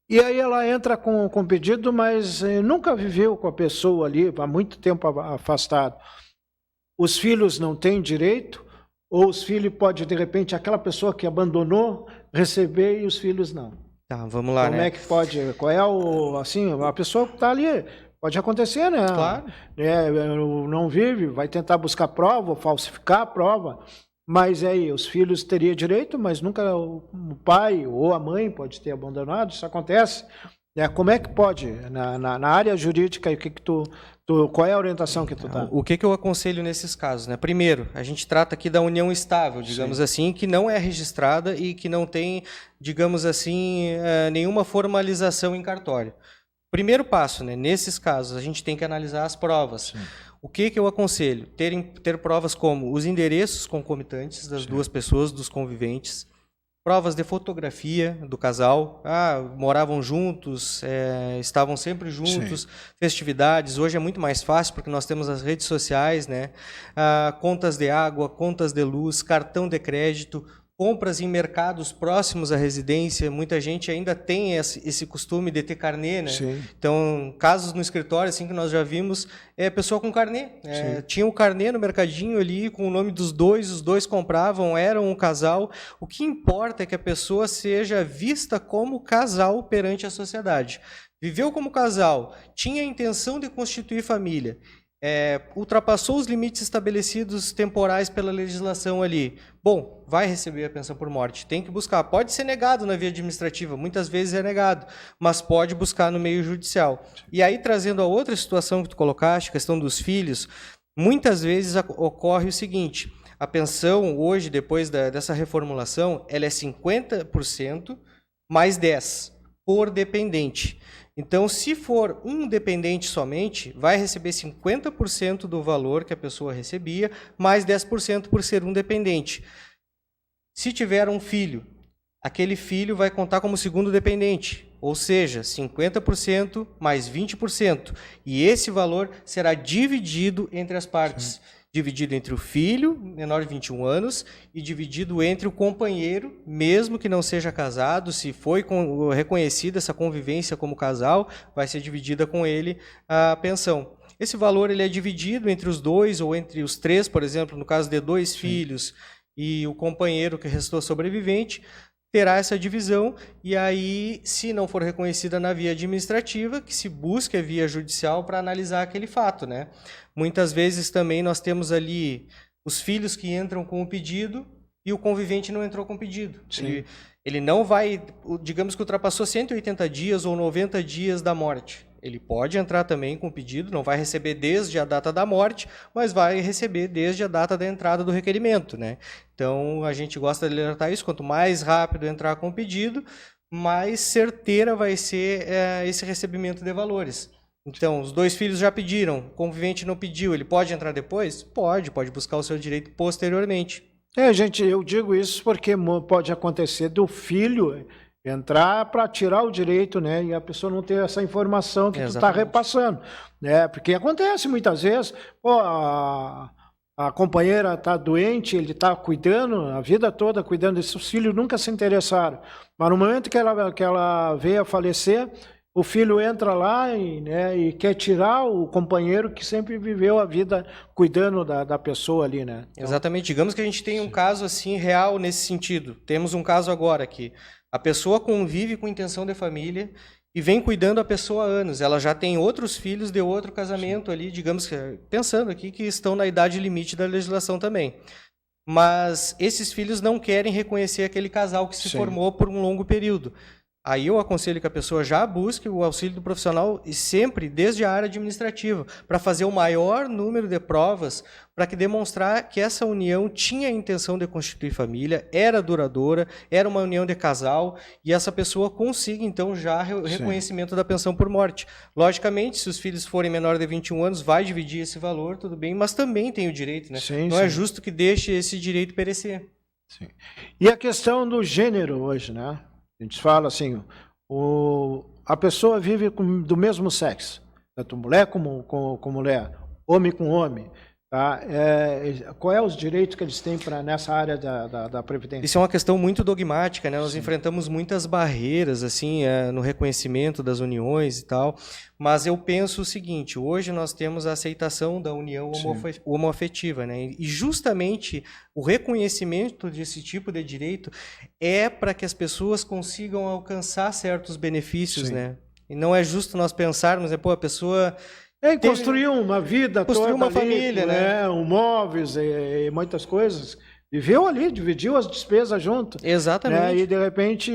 ela entra com pedido, mas nunca viveu com a pessoa ali, há muito tempo afastado. Os filhos não têm direito, ou os filhos podem, de repente, aquela pessoa que abandonou, receber e os filhos não. Tá, vamos lá, Como é que pode, qual é a pessoa que está ali... Pode acontecer, né? Claro. Não vive, vai tentar buscar prova, falsificar a prova, mas aí os filhos teriam direito, mas nunca o pai ou a mãe pode ter abandonado, isso acontece. Como é que pode? Na área jurídica, qual é a orientação que tu dá? O que eu aconselho nesses casos, né? Primeiro, a gente trata aqui da união estável, digamos assim, que não é registrada e que não tem, digamos assim, nenhuma formalização em cartório. Primeiro passo, né? Nesses casos, a gente tem que analisar as provas. Sim. O que eu aconselho? Ter provas como os endereços concomitantes das duas pessoas, dos conviventes, provas de fotografia do casal, moravam juntos, estavam sempre juntos, festividades. Hoje é muito mais fácil porque nós temos as redes sociais, né? Contas de água, contas de luz, cartão de crédito, compras em mercados próximos à residência. Muita gente ainda tem esse costume de ter carnê, né? Sim. Então, casos no escritório, assim, que nós já vimos, pessoa com carnê. Tinha um carnê no mercadinho ali, com o nome dos dois, os dois compravam, eram um casal. O que importa é que a pessoa seja vista como casal perante a sociedade. Viveu como casal, tinha a intenção de constituir família, ultrapassou os limites estabelecidos temporais pela legislação ali. Bom, vai receber a pensão por morte. Tem que buscar. Pode ser negado na via administrativa, muitas vezes é negado, mas pode buscar no meio judicial. E aí, trazendo a outra situação que tu colocaste, a questão dos filhos, muitas vezes ocorre o seguinte: a pensão hoje, depois dessa reformulação, ela é 50% mais 10% por dependente. Então, se for um dependente somente, vai receber 50% do valor que a pessoa recebia, mais 10% por ser um dependente. Se tiver um filho, aquele filho vai contar como segundo dependente, ou seja, 50% mais 20%. E esse valor será dividido entre as partes. Sim. Dividido entre o filho, menor de 21 anos, e dividido entre o companheiro, mesmo que não seja casado. Se foi reconhecida essa convivência como casal, vai ser dividida com ele a pensão. Esse valor ele é dividido entre os dois ou entre os três, por exemplo, no caso de 2 filhos e o companheiro que restou sobrevivente, terá essa divisão, e aí, se não for reconhecida na via administrativa, que se busque a via judicial para analisar aquele fato, né? Muitas vezes também nós temos ali os filhos que entram com o pedido e o convivente não entrou com o pedido. Ele não vai, digamos que ultrapassou 180 dias ou 90 dias da morte. Ele pode entrar também com o pedido, não vai receber desde a data da morte, mas vai receber desde a data da entrada do requerimento, né? Então, a gente gosta de alertar isso: quanto mais rápido entrar com o pedido, mais certeira vai ser esse recebimento de valores. Então, os 2 filhos já pediram, o convivente não pediu, ele pode entrar depois? Pode buscar o seu direito posteriormente. Gente, eu digo isso porque pode acontecer do filho entrar para tirar o direito, né? E a pessoa não ter essa informação que tu está repassando, né? Porque acontece muitas vezes, a companheira está doente, ele está cuidando a vida toda, cuidando desses filhos, nunca se interessaram. Mas no momento que ela veio a falecer, o filho entra lá e quer tirar o companheiro que sempre viveu a vida cuidando da pessoa ali, né? Então, exatamente. Digamos que a gente tem um caso assim real nesse sentido. Temos um caso agora aqui. A pessoa convive com intenção de família e vem cuidando a pessoa há anos. Ela já tem outros filhos de outro casamento ali, digamos que, pensando aqui, que estão na idade limite da legislação também. mas esses filhos não querem reconhecer aquele casal que se formou por um longo período. Aí eu aconselho que a pessoa já busque o auxílio do profissional e sempre desde a área administrativa, para fazer o maior número de provas, para que demonstrar que essa união tinha a intenção de constituir família, era duradoura, era uma união de casal, e essa pessoa consiga, então, já reconhecimento da pensão por morte. Logicamente, se os filhos forem menores de 21 anos, vai dividir esse valor, tudo bem, mas também tem o direito, né? Não é justo que deixe esse direito perecer. Sim. E a questão do gênero hoje, né? A gente fala assim, a pessoa vive do mesmo sexo, tanto mulher com mulher, homem com homem. Tá? Qual é os direitos que eles têm nessa área da Previdência? Isso é uma questão muito dogmática, né? Nós enfrentamos muitas barreiras assim, no reconhecimento das uniões e tal, mas eu penso o seguinte, hoje nós temos a aceitação da união homoafetiva, né? E justamente o reconhecimento desse tipo de direito é para que as pessoas consigam alcançar certos benefícios, né? E não é justo nós pensarmos, a pessoa... construiu uma vida construiu toda uma família, né? Móveis e muitas coisas. Viveu ali, dividiu as despesas junto. Exatamente. Né? E de repente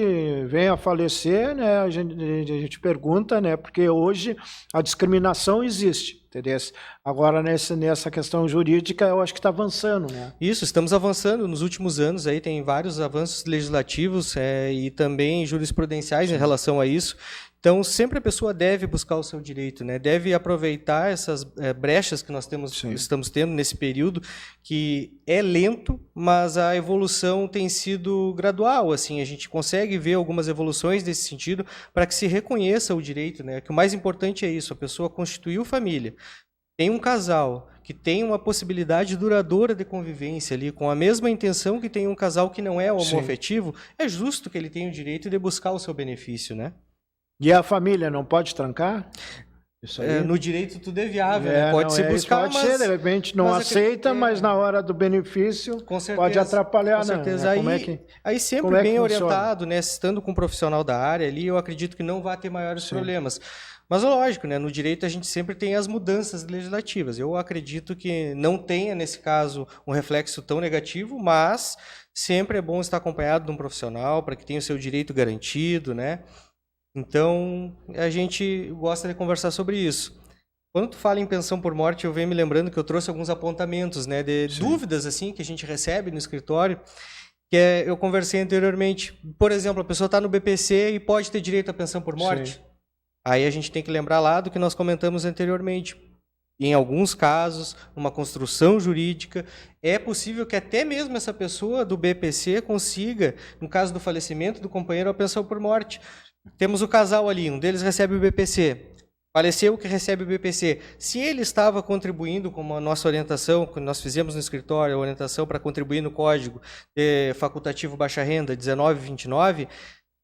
vem a falecer, né? A gente pergunta, né? Porque hoje a discriminação existe. Entendeu? Agora, nessa questão jurídica, eu acho que está avançando, né? Isso, estamos avançando nos últimos anos, aí tem vários avanços legislativos e também jurisprudenciais em relação a isso. Então, sempre a pessoa deve buscar o seu direito, né? Deve aproveitar essas brechas que nós estamos tendo nesse período, que é lento, mas a evolução tem sido gradual. Assim, a gente consegue ver algumas evoluções nesse sentido para que se reconheça o direito, né? Que o mais importante é isso, a pessoa constituiu família, tem um casal que tem uma possibilidade duradoura de convivência ali, com a mesma intenção que tem um casal que não é homoafetivo, é justo que ele tenha o direito de buscar o seu benefício, né? E a família não pode trancar? Isso aí? No direito tudo é viável, né? Pode se buscar, pode ser, de repente não aceita, mas na hora do benefício pode atrapalhar. Com certeza. Né? Aí sempre bem orientado, né? Estando com um profissional da área ali, eu acredito que não vai ter maiores problemas. Mas lógico, né? No direito a gente sempre tem as mudanças legislativas. Eu acredito que não tenha, nesse caso, um reflexo tão negativo, mas sempre é bom estar acompanhado de um profissional para que tenha o seu direito garantido, né? Então, a gente gosta de conversar sobre isso. Quando tu fala em pensão por morte, eu venho me lembrando que eu trouxe alguns apontamentos, né, de dúvidas assim que a gente recebe no escritório, que eu conversei anteriormente. Por exemplo, a pessoa está no BPC e pode ter direito à pensão por morte? Aí a gente tem que lembrar lá do que nós comentamos anteriormente. Em alguns casos, uma construção jurídica, é possível que até mesmo essa pessoa do BPC consiga, no caso do falecimento do companheiro, a pensão por morte. Temos o casal ali, um deles recebe o BPC, faleceu que recebe o BPC. Se ele estava contribuindo com a nossa orientação, que nós fizemos no escritório, a orientação para contribuir no código facultativo baixa renda 1929,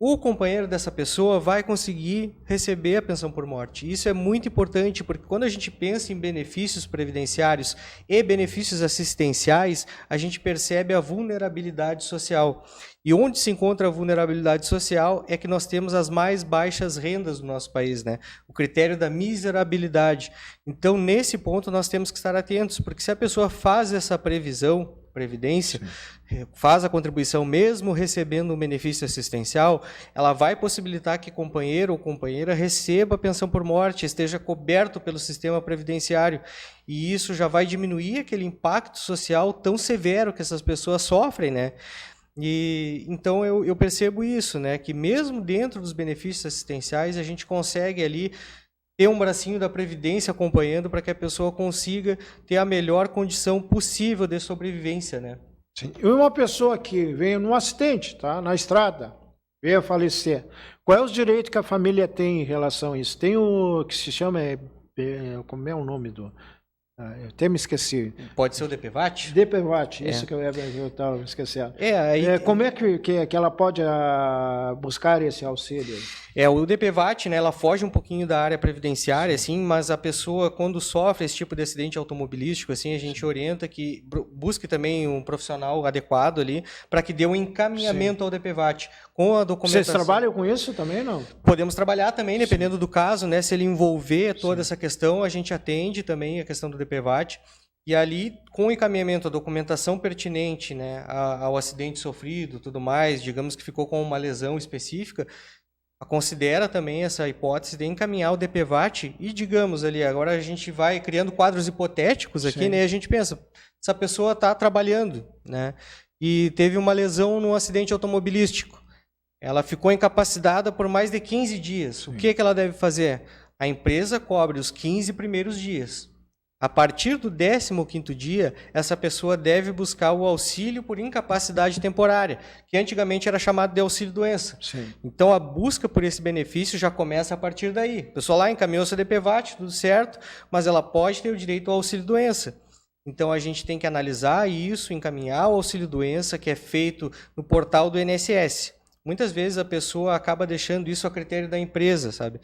o companheiro dessa pessoa vai conseguir receber a pensão por morte. Isso é muito importante, porque quando a gente pensa em benefícios previdenciários e benefícios assistenciais, a gente percebe a vulnerabilidade social. E onde se encontra a vulnerabilidade social é que nós temos as mais baixas rendas do nosso país, né? O critério da miserabilidade. Então, nesse ponto, nós temos que estar atentos, porque se a pessoa faz essa previsão, previdência, faz a contribuição mesmo recebendo um benefício assistencial, ela vai possibilitar que companheiro ou companheira receba a pensão por morte, esteja coberto pelo sistema previdenciário. E isso já vai diminuir aquele impacto social tão severo que essas pessoas sofrem, né? E então eu percebo isso, né? Que mesmo dentro dos benefícios assistenciais, a gente consegue ali ter um bracinho da Previdência acompanhando para que a pessoa consiga ter a melhor condição possível de sobrevivência, né? Sim. E uma pessoa que veio num acidente, tá? Na estrada, veio a falecer, qual é os direitos que a família tem em relação a isso? Tem o que se chama, como é o nome do... eu até me esqueci. Pode ser o DPVAT? DPVAT, isso que eu estava esquecendo. Como é que ela pode buscar esse auxílio? O DPVAT, né, ela foge um pouquinho da área previdenciária, assim, mas a pessoa, quando sofre esse tipo de acidente automobilístico, assim, a gente orienta que busque também um profissional adequado ali, para que dê um encaminhamento ao DPVAT, com a documentação. Vocês trabalham com isso também, não? Podemos trabalhar também, dependendo do caso, né, se ele envolver toda essa questão, a gente atende também a questão do DPVAT. E ali, com o encaminhamento, a documentação pertinente, né, ao acidente sofrido, tudo mais, digamos que ficou com uma lesão específica, considera também essa hipótese de encaminhar o DPVAT e, digamos ali, agora a gente vai criando quadros hipotéticos aqui, Sim. né, e a gente pensa, essa pessoa está trabalhando, né, e teve uma lesão num acidente automobilístico. Ela ficou incapacitada por mais de 15 dias. Sim. O que ela deve fazer? A empresa cobre os 15 primeiros dias. A partir do 15º dia, essa pessoa deve buscar o auxílio por incapacidade temporária, que antigamente era chamado de auxílio-doença. Então, a busca por esse benefício já começa a partir daí. A pessoa lá encaminhou seu DPVAT, tudo certo, mas ela pode ter o direito ao auxílio-doença. Então, a gente tem que analisar isso, encaminhar o auxílio-doença, que é feito no portal do INSS. Muitas vezes a pessoa acaba deixando isso a critério da empresa, sabe?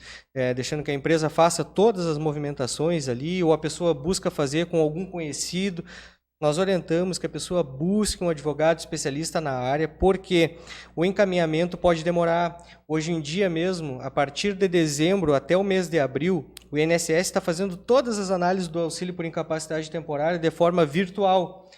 Deixando que a empresa faça todas as movimentações ali, ou a pessoa busca fazer com algum conhecido. Nós orientamos que a pessoa busque um advogado especialista na área, porque o encaminhamento pode demorar. Hoje em dia mesmo, a partir de dezembro até o mês de abril, o INSS está fazendo todas as análises do auxílio por incapacidade temporária de forma virtual.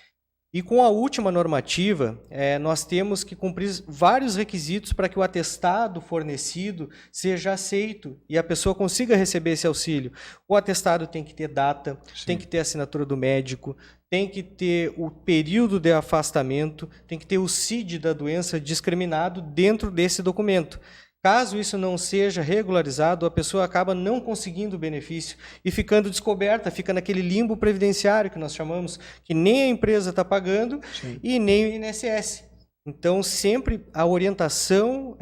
E com a última normativa, nós temos que cumprir vários requisitos para que o atestado fornecido seja aceito e a pessoa consiga receber esse auxílio. O atestado tem que ter data, Sim. Tem que ter assinatura do médico, tem que ter o período de afastamento, tem que ter o CID da doença discriminado dentro desse documento. Caso isso não seja regularizado, a pessoa acaba não conseguindo o benefício e ficando descoberta, fica naquele limbo previdenciário que nós chamamos, que nem a empresa está pagando Sim. E nem o INSS. Então, sempre a orientação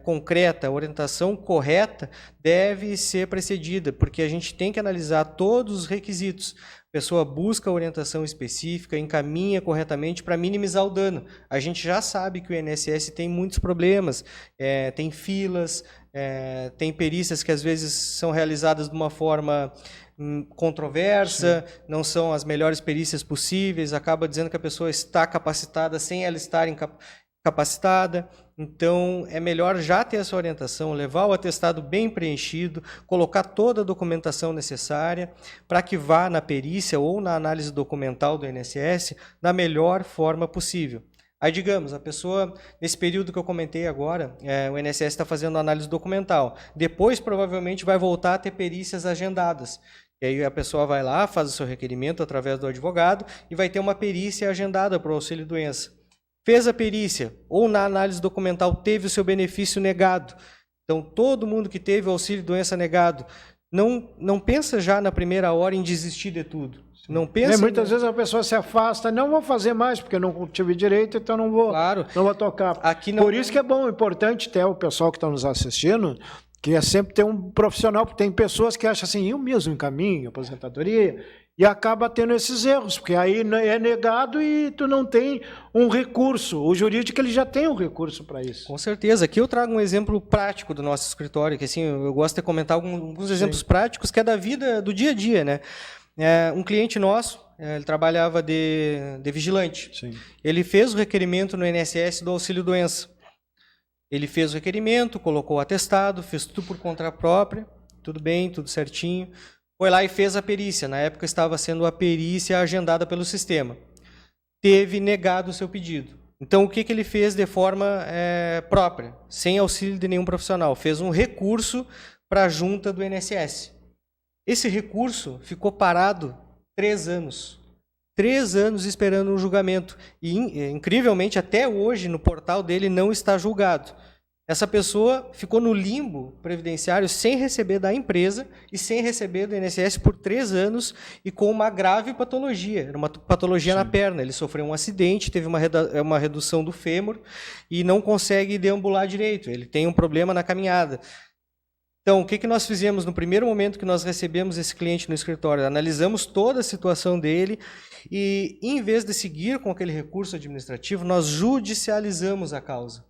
concreta, a orientação correta deve ser precedida, porque a gente tem que analisar todos os requisitos. A pessoa busca a orientação específica, encaminha corretamente para minimizar o dano. A gente já sabe que o INSS tem muitos problemas, tem filas, tem perícias que às vezes são realizadas de uma forma controversa, Sim. Não são as melhores perícias possíveis, acaba dizendo que a pessoa está capacitada sem ela estar capacitada. Então, é melhor já ter essa orientação, levar o atestado bem preenchido, colocar toda a documentação necessária para que vá na perícia ou na análise documental do INSS da melhor forma possível. Aí, digamos, a pessoa, nesse período que eu comentei agora, o INSS está fazendo análise documental. Depois, provavelmente, vai voltar a ter perícias agendadas. E aí a pessoa vai lá, faz o seu requerimento através do advogado e vai ter uma perícia agendada para o auxílio-doença. Fez a perícia, ou na análise documental teve o seu benefício negado. Então, todo mundo que teve o auxílio-doença negado, não pensa já na primeira hora em desistir de tudo. Não pensa. Muitas vezes a pessoa se afasta, não vou fazer mais, porque não tive direito, então não vou tocar. Aqui não. Por isso que é bom, importante ter o pessoal que está nos assistindo, que é sempre ter um profissional, porque tem pessoas que acham assim, eu mesmo encaminho, aposentadoria, e acaba tendo esses erros, porque aí é negado e tu não tem um recurso. O jurídico ele já tem um recurso para isso. Com certeza. Aqui eu trago um exemplo prático do nosso escritório, que assim, eu gosto de comentar alguns exemplos práticos, que é da vida, do dia a dia, né? Um cliente nosso, ele trabalhava de vigilante. Sim. Ele fez o requerimento no INSS do auxílio-doença. Ele fez o requerimento, colocou o atestado, fez tudo por conta própria, tudo bem, tudo certinho. Foi lá e fez a perícia. Na época estava sendo a perícia agendada pelo sistema. Teve negado o seu pedido. Então, o que ele fez de forma própria, sem auxílio de nenhum profissional? Fez um recurso para a junta do INSS. Esse recurso ficou parado 3 anos. 3 anos esperando um julgamento. E, incrivelmente, até hoje, no portal dele, não está julgado. Essa pessoa ficou no limbo previdenciário sem receber da empresa e sem receber do INSS por 3 anos e com uma grave patologia. Era uma patologia Sim. na perna. Ele sofreu um acidente, teve uma redução do fêmur e não consegue deambular direito. Ele tem um problema na caminhada. Então, o que nós fizemos no primeiro momento que nós recebemos esse cliente no escritório? Analisamos toda a situação dele e, em vez de seguir com aquele recurso administrativo, nós judicializamos a causa.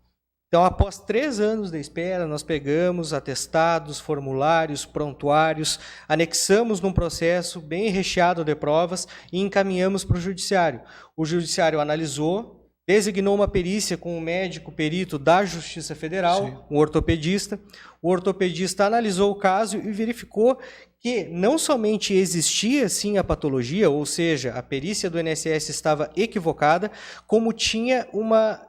Então, após 3 anos de espera, nós pegamos atestados, formulários, prontuários, anexamos num processo bem recheado de provas e encaminhamos para o judiciário. O judiciário analisou, designou uma perícia com um médico perito da Justiça Federal, um ortopedista. O ortopedista analisou o caso e verificou que não somente existia sim a patologia, ou seja, a perícia do INSS estava equivocada, como tinha uma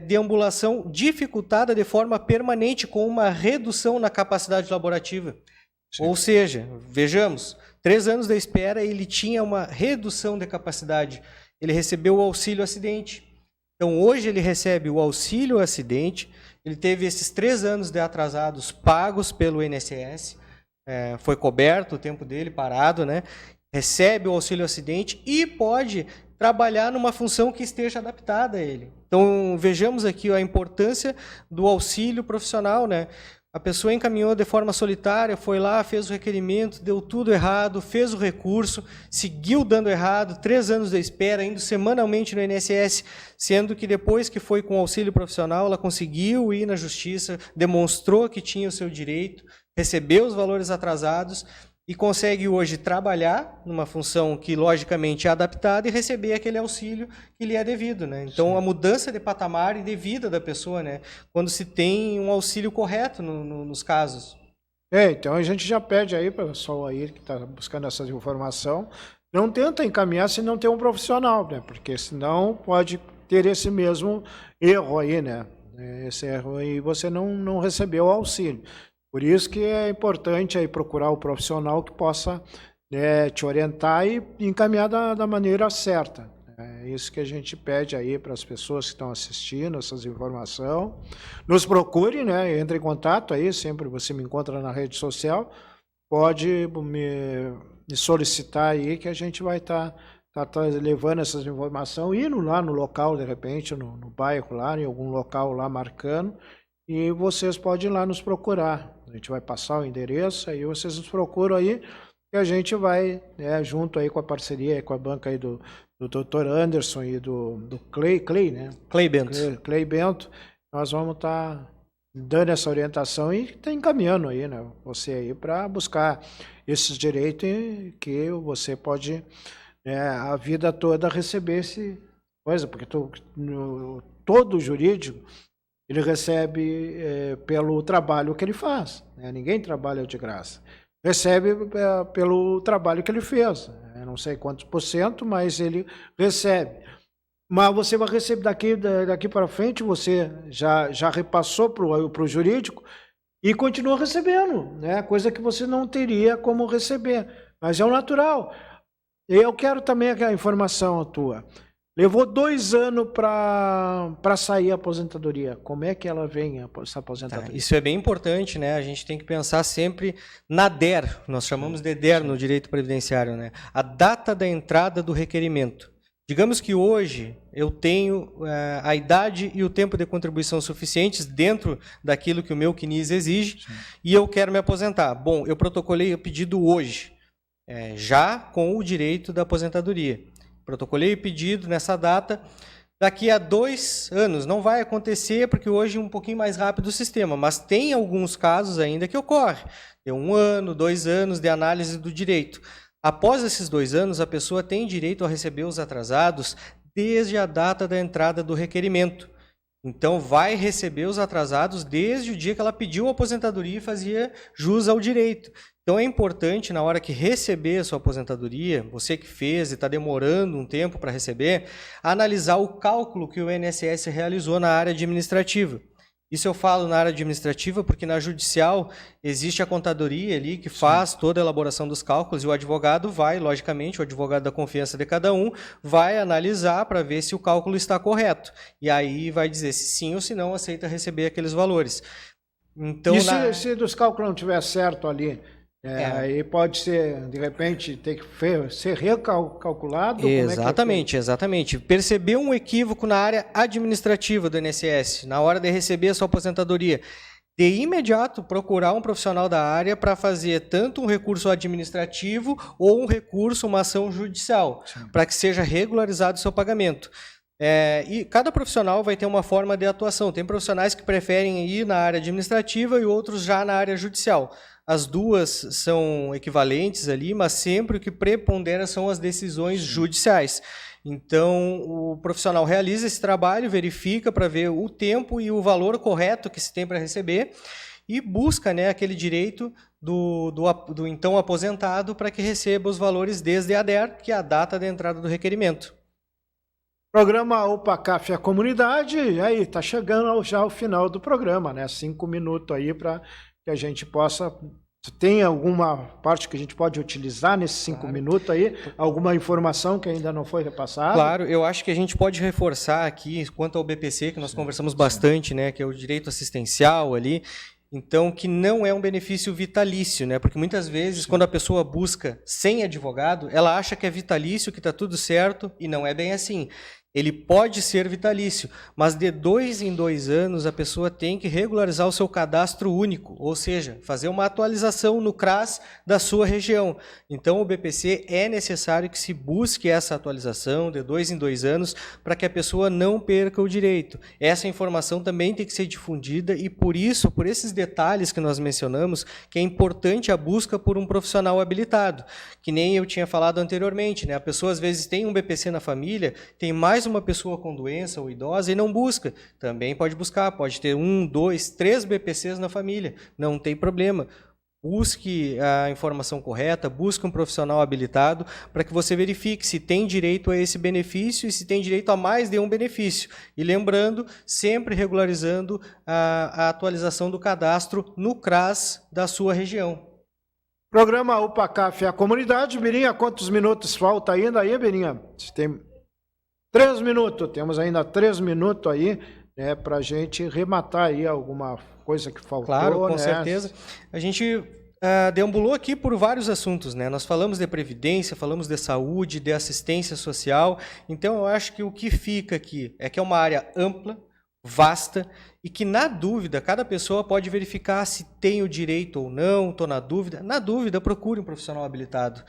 deambulação dificultada de forma permanente, com uma redução na capacidade laborativa. Sim. Ou seja, vejamos, 3 anos da espera, ele tinha uma redução de capacidade. Ele recebeu o auxílio acidente. Então, hoje ele recebe o auxílio acidente, ele teve esses 3 anos de atrasados pagos pelo INSS, foi coberto o tempo dele, parado, né? Recebe o auxílio acidente e pode trabalhar numa função que esteja adaptada a ele. Então, vejamos aqui a importância do auxílio profissional, né? A pessoa encaminhou de forma solitária, foi lá, fez o requerimento, deu tudo errado, fez o recurso, seguiu dando errado, 3 anos de espera, indo semanalmente no INSS, sendo que depois que foi com auxílio profissional, ela conseguiu ir na justiça, demonstrou que tinha o seu direito, recebeu os valores atrasados e consegue hoje trabalhar numa função que logicamente é adaptada e receber aquele auxílio que lhe é devido, né? Então, sim, a mudança de patamar e de vida da pessoa, né? Quando se tem um auxílio correto nos casos. Então a gente já pede aí para o pessoal aí que está buscando essa informação, não tenta encaminhar se não tem um profissional, né? Porque senão pode ter esse mesmo erro aí, né? Esse erro aí você não recebeu o auxílio. Por isso que é importante aí procurar o profissional que possa te orientar e encaminhar da maneira certa. É isso que a gente pede aí para as pessoas que estão assistindo essas informações. Nos procure, né? Entre em contato aí, sempre você me encontra na rede social. Pode me solicitar aí que a gente vai estar levando essas informações, indo lá no local, de repente, no bairro lá, em algum local lá marcando, e vocês podem ir lá nos procurar. A gente vai passar o endereço, aí vocês nos procuram aí, e a gente vai, junto aí com a parceria aí com a banca aí do Dr. Anderson e do Clay, né? Clay Bento. Clay Bento, nós vamos estar dando essa orientação e encaminhando aí, né? Você aí para buscar esses direitos que você pode, a vida toda receber esse coisa, porque todo jurídico, ele recebe pelo trabalho que ele faz, né? Ninguém trabalha de graça. Recebe pelo trabalho que ele fez. Não sei quantos %, mas ele recebe. Mas você vai receber daqui para frente, você já repassou para o jurídico e continua recebendo, né? Coisa que você não teria como receber. Mas é o natural. Eu quero também a informação tua. Levou 2 anos para sair a aposentadoria. Como é que ela vem, essa aposentadoria? Isso é bem importante, né? A gente tem que pensar sempre na DER, nós chamamos de DER no direito previdenciário, né? A data da entrada do requerimento. Digamos que hoje eu tenho a idade e o tempo de contribuição suficientes dentro daquilo que o meu CNIS exige. Sim. E eu quero me aposentar. Bom, eu protocolei o pedido hoje, já com o direito da aposentadoria. Protocolei o pedido nessa data, daqui a 2 anos, não vai acontecer porque hoje é um pouquinho mais rápido o sistema, mas tem alguns casos ainda que ocorre, tem 1 ano, 2 anos de análise do direito. Após esses 2 anos, a pessoa tem direito a receber os atrasados desde a data da entrada do requerimento. Então, vai receber os atrasados desde o dia que ela pediu a aposentadoria e fazia jus ao direito. Então, é importante, na hora que receber a sua aposentadoria, você que fez e está demorando um tempo para receber, analisar o cálculo que o INSS realizou na área administrativa. Isso eu falo na área administrativa porque na judicial existe a contadoria ali que faz toda a elaboração dos cálculos e o advogado vai, logicamente, o advogado da confiança de cada um, vai analisar para ver se o cálculo está correto. E aí vai dizer se sim ou se não aceita receber aqueles valores. Então, e se dos cálculos não estiver certo ali? Aí pode ser, de repente, ter que ser recalculado? Exatamente, exatamente. Percebeu um equívoco na área administrativa do INSS, na hora de receber a sua aposentadoria. De imediato, procurar um profissional da área para fazer tanto um recurso administrativo ou um recurso, uma ação judicial, para que seja regularizado o seu pagamento. E cada profissional vai ter uma forma de atuação. Tem profissionais que preferem ir na área administrativa e outros já na área judicial. As duas são equivalentes ali, mas sempre o que prepondera são as decisões judiciais. Então, o profissional realiza esse trabalho, verifica para ver o tempo e o valor correto que se tem para receber e busca, né, aquele direito do então aposentado para que receba os valores desde a DER, que é a data da entrada do requerimento. Programa UPACAF e a comunidade, e aí está chegando já ao final do programa, né? 5 minutos aí para que a gente possa... Tem alguma parte que a gente pode utilizar nesses 5 minutos aí? Alguma informação que ainda não foi repassada? Claro, eu acho que a gente pode reforçar aqui, quanto ao BPC, que nós conversamos bastante, né? Que é o direito assistencial ali. Então, que não é um benefício vitalício, né? Porque muitas vezes, quando a pessoa busca sem advogado, ela acha que é vitalício, que está tudo certo, e não é bem assim. Ele pode ser vitalício, mas de 2 em 2 anos a pessoa tem que regularizar o seu cadastro único, ou seja, fazer uma atualização no CRAS da sua região. Então, o BPC é necessário que se busque essa atualização de 2 em 2 anos para que a pessoa não perca o direito. Essa informação também tem que ser difundida e, por isso, por esses detalhes que nós mencionamos, que é importante a busca por um profissional habilitado. Que nem eu tinha falado anteriormente, né? A pessoa, às vezes, tem um BPC na família, tem mais uma pessoa com doença ou idosa e não busca. Também pode buscar, pode ter 1, 2, 3 BPCs na família, não tem problema. Busque a informação correta, busque um profissional habilitado para que você verifique se tem direito a esse benefício e se tem direito a mais de um benefício. E lembrando, sempre regularizando a atualização do cadastro no CRAS da sua região. Programa UPACAF e a comunidade. Birinha, quantos minutos falta ainda aí, Birinha? Tem 3 minutos, temos ainda 3 minutos aí, né, para a gente rematar aí alguma coisa que faltou. Claro, com né? certeza. A gente deambulou aqui por vários assuntos, né? Nós falamos de previdência, falamos de saúde, de assistência social. Então, eu acho que o que fica aqui é que é uma área ampla, vasta, e que, na dúvida, cada pessoa pode verificar se tem o direito ou não, estou na dúvida. Na dúvida, procure um profissional habilitado.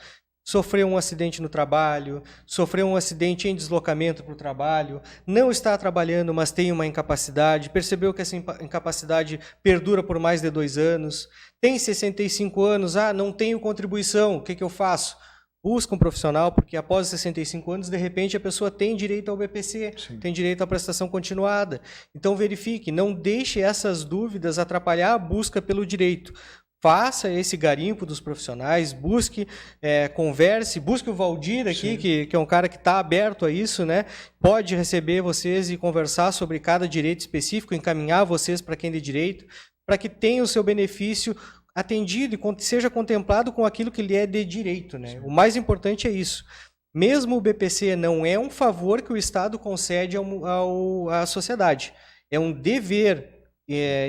Sofreu um acidente no trabalho, sofreu um acidente em deslocamento para o trabalho, não está trabalhando, mas tem uma incapacidade, percebeu que essa incapacidade perdura por mais de 2 anos, tem 65 anos, não tenho contribuição, o que eu faço? Busca um profissional, porque após 65 anos, de repente, a pessoa tem direito ao BPC, Sim. tem direito à prestação continuada. Então, verifique, não deixe essas dúvidas atrapalhar a busca pelo direito. Faça esse garimpo dos profissionais, busque, converse, busque o Valdir aqui, que é um cara que está aberto a isso, né? Pode receber vocês e conversar sobre cada direito específico, encaminhar vocês para quem de direito, para que tenha o seu benefício atendido e seja contemplado com aquilo que lhe é de direito, né? O mais importante é isso. Mesmo o BPC não é um favor que o Estado concede à sociedade, é um dever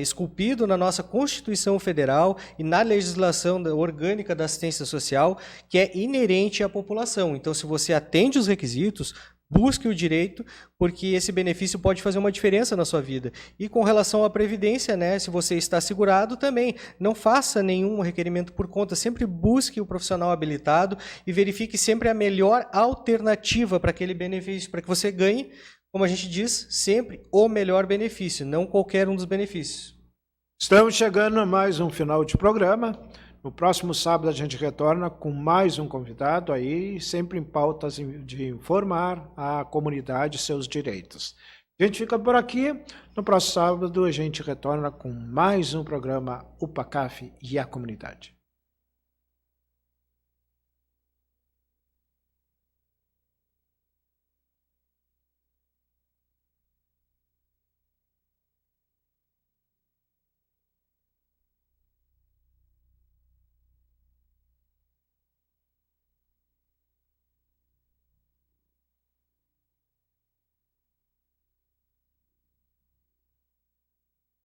esculpido na nossa Constituição Federal e na legislação orgânica da assistência social, que é inerente à população. Então, se você atende os requisitos, busque o direito, porque esse benefício pode fazer uma diferença na sua vida. E com relação à previdência, né, se você está segurado também, não faça nenhum requerimento por conta, sempre busque o profissional habilitado e verifique sempre a melhor alternativa para aquele benefício, para que você ganhe, como a gente diz, sempre o melhor benefício, não qualquer um dos benefícios. Estamos chegando a mais um final de programa. No próximo sábado a gente retorna com mais um convidado aí, sempre em pautas de informar a comunidade seus direitos. A gente fica por aqui. No próximo sábado a gente retorna com mais um programa UPACAF e a comunidade.